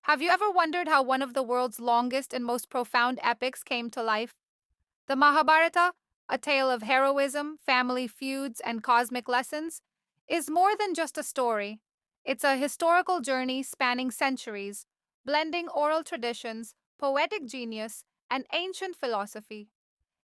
Have you ever wondered how one of the world's longest and most profound epics came to life? The Mahabharata, a tale of heroism, family feuds, and cosmic lessons, is more than just a story. It's a historical journey spanning centuries, blending oral traditions, poetic genius, and ancient philosophy.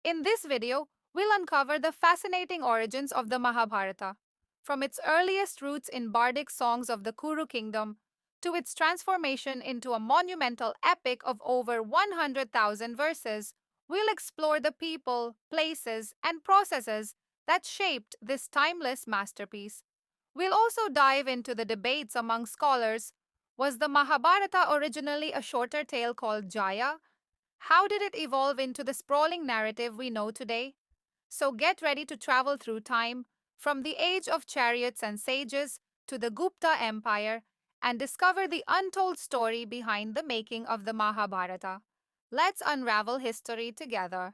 In this video, we'll uncover the fascinating origins of the Mahabharata, from its earliest roots in bardic songs of the Kuru Kingdom to its transformation into a monumental epic of over 100,000 verses. We'll explore the people, places, and processes that shaped this timeless masterpiece. We'll also dive into the debates among scholars. Was the Mahabharata originally a shorter tale called Jaya? How did it evolve into the sprawling narrative we know today? So get ready to travel through time, from the age of chariots and sages to the Gupta Empire, and discover the untold story behind the making of the Mahabharata. Let's unravel history together.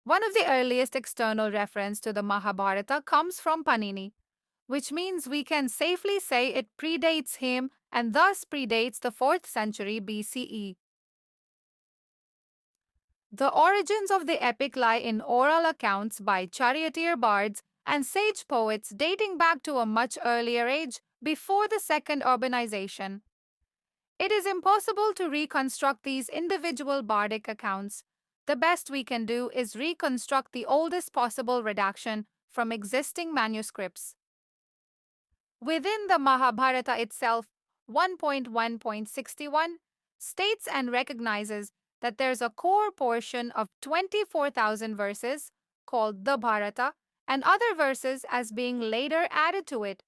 One of the earliest external reference to the Mahabharata comes from Panini, which means we can safely say it predates him and thus predates the 4th century BCE. The origins of the epic lie in oral accounts by charioteer bards and sage poets dating back to a much earlier age before the second urbanization. It is impossible to reconstruct these individual bardic accounts. The best we can do is reconstruct the oldest possible redaction from existing manuscripts. Within the Mahabharata itself, 1.1.61 states and recognizes that there's a core portion of 24,000 verses called the Bharata and other verses as being later added to it.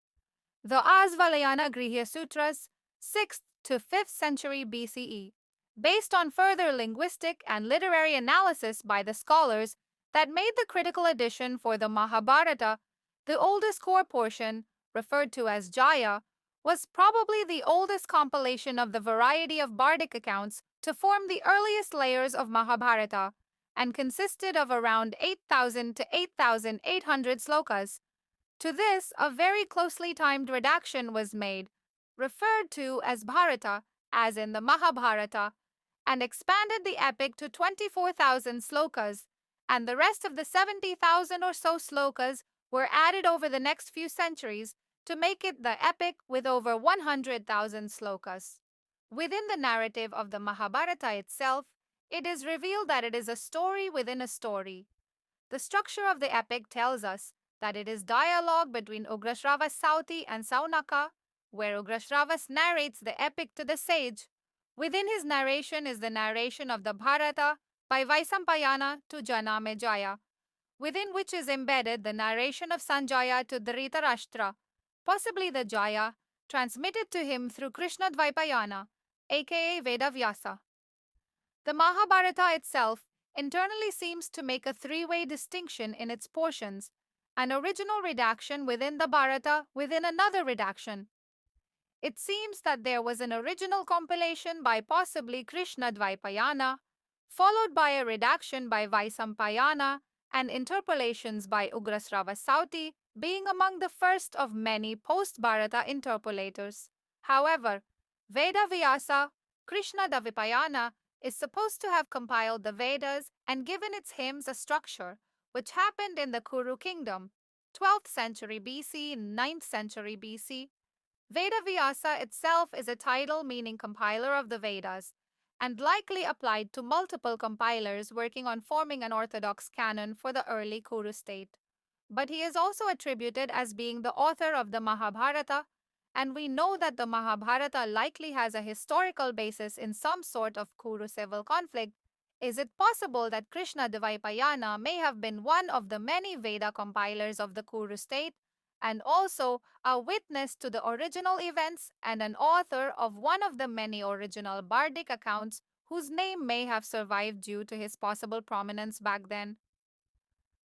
The Asvalayana Grihya Sutras, 6th to 5th century BCE, based on further linguistic and literary analysis by the scholars that made the critical edition for the Mahabharata, the oldest core portion, referred to as Jaya, was probably the oldest compilation of the variety of bardic accounts to form the earliest layers of Mahabharata and consisted of around 8,000 to 8,800 slokas. To this, a very closely timed redaction was made, referred to as Bharata, as in the Mahabharata, and expanded the epic to 24,000 slokas, and the rest of the 70,000 or so slokas were added over the next few centuries to make it the epic with over 100,000 slokas. Within the narrative of the Mahabharata itself, it is revealed that it is a story within a story. The structure of the epic tells us that it is dialogue between Ugrasravas Sauti and Saunaka, where Ugrasravas narrates the epic to the sage. Within his narration is the narration of the Bharata by Vaisampayana to Janamejaya, within which is embedded the narration of Sanjaya to Dhritarashtra, possibly the Jaya, transmitted to him through Krishna Dvaipayana, aka Veda Vyasa. The Mahabharata itself internally seems to make a three-way distinction in its portions, an original redaction within the Bharata within another redaction. It seems that there was an original compilation by possibly Krishna Dvaipayana, followed by a redaction by Vaisampayana, and interpolations by Ugrasrava Sauti being among the first of many post-Bharata interpolators. However, Veda Vyasa, Krishna Dvaipayana, is supposed to have compiled the Vedas and given its hymns a structure, which happened in the Kuru Kingdom, 12th century BC, 9th century BC. Veda Vyasa itself is a title meaning compiler of the Vedas, and likely applied to multiple compilers working on forming an orthodox canon for the early Kuru state. But he is also attributed as being the author of the Mahabharata, and we know that the Mahabharata likely has a historical basis in some sort of Kuru civil conflict. Is it possible that Krishna Dvaipayana may have been one of the many Veda compilers of the Kuru state, and also a witness to the original events and an author of one of the many original bardic accounts whose name may have survived due to his possible prominence back then?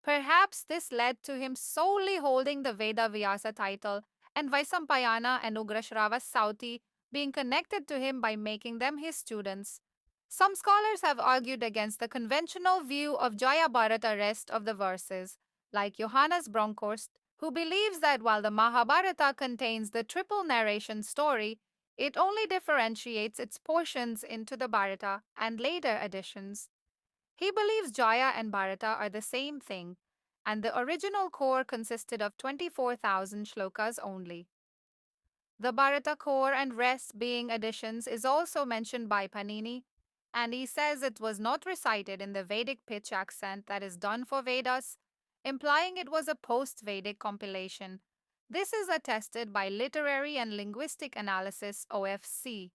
Perhaps this led to him solely holding the Veda Vyasa title and Vaisampayana and Ugrashrava Sauti being connected to him by making them his students. Some scholars have argued against the conventional view of Jayabharata rest of the verses, like Johannes Bronkhorst, who believes that while the Mahabharata contains the triple narration story, It only differentiates its portions into the Bharata and later additions. He believes Jaya and Bharata are the same thing, and the original core consisted of 24,000 shlokas only. The Bharata core and rest being additions is also mentioned by Panini, and he says it was not recited in the Vedic pitch accent that is done for Vedas, implying it was a post Vedic compilation. This is attested by Literary and Linguistic Analysis OFC.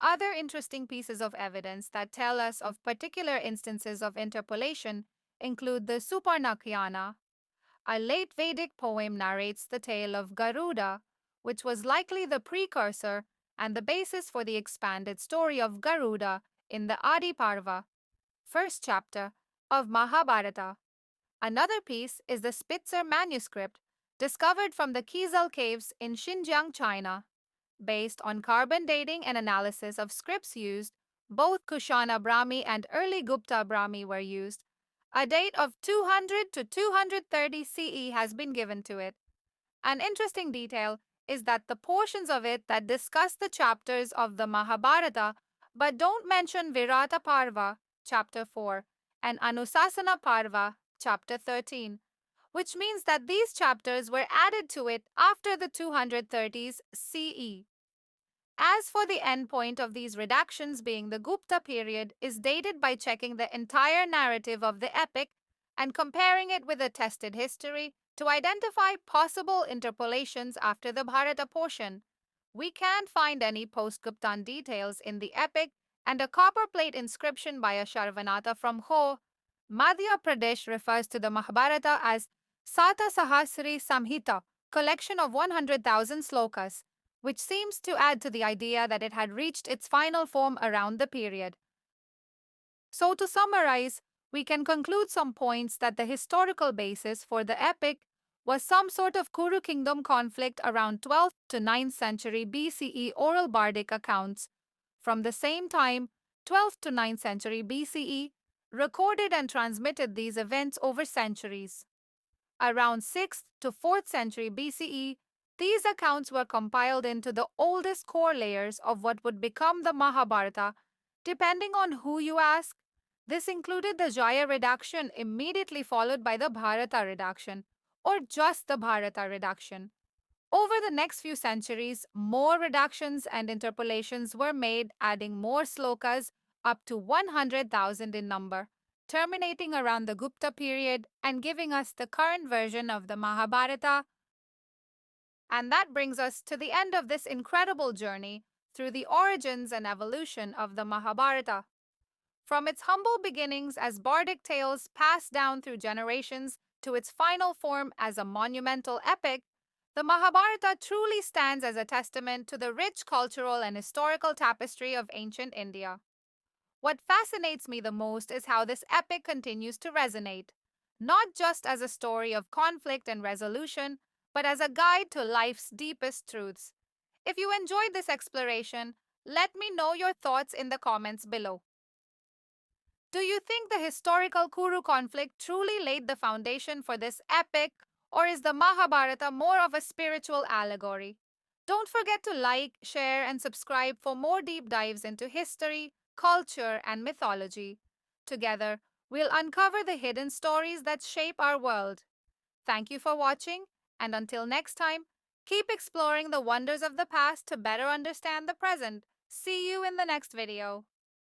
Other interesting pieces of evidence that tell us of particular instances of interpolation include the Suparnakhyana. A late Vedic poem narrates the tale of Garuda, which was likely the precursor and the basis for the expanded story of Garuda in the Adi Parva, first chapter of Mahabharata. Another piece is the Spitzer manuscript discovered from the Kizal caves in Xinjiang, China. Based on carbon dating and analysis of scripts used, both Kushana Brahmi and early Gupta Brahmi were used. A date of 200 to 230 CE has been given to it. An interesting detail is that the portions of it that discuss the chapters of the Mahabharata but don't mention Virata Parva, chapter 4, and Anusasana Parva, chapter 13, which means that these chapters were added to it after the 230s CE. As for the endpoint of these redactions being the Gupta period is dated by checking the entire narrative of the epic and comparing it with attested history to identify possible interpolations after the Bharata portion. We can't find any post-Guptan details in the epic, and a copper plate inscription by a Sharvanatha from Ho, Madhya Pradesh refers to the Mahabharata as Sata Sahasri Samhita, collection of 100,000 slokas, which seems to add to the idea that it had reached its final form around the period. So, to summarize, we can conclude some points that the historical basis for the epic was some sort of Kuru Kingdom conflict around 12th to 9th century BCE oral bardic accounts. From the same time, 12th to 9th century BCE, recorded and transmitted these events over centuries. Around 6th to 4th century BCE, these accounts were compiled into the oldest core layers of what would become the Mahabharata, depending on who you ask. This included the Jaya redaction immediately followed by the Bharata redaction, or just the Bharata redaction. Over the next few centuries, more redactions and interpolations were made, adding more slokas, up to 100,000 in number, terminating around the Gupta period and giving us the current version of the Mahabharata. And that brings us to the end of this incredible journey through the origins and evolution of the Mahabharata. From its humble beginnings as bardic tales passed down through generations to its final form as a monumental epic, the Mahabharata truly stands as a testament to the rich cultural and historical tapestry of ancient India. What fascinates me the most is how this epic continues to resonate, not just as a story of conflict and resolution, but as a guide to life's deepest truths. If you enjoyed this exploration, let me know your thoughts in the comments below. Do you think the historical Kuru conflict truly laid the foundation for this epic, or is the Mahabharata more of a spiritual allegory? Don't forget to like, share, and subscribe for more deep dives into history, culture, and mythology. Together, we'll uncover the hidden stories that shape our world. Thank you for watching, and until next time, keep exploring the wonders of the past to better understand the present. See you in the next video.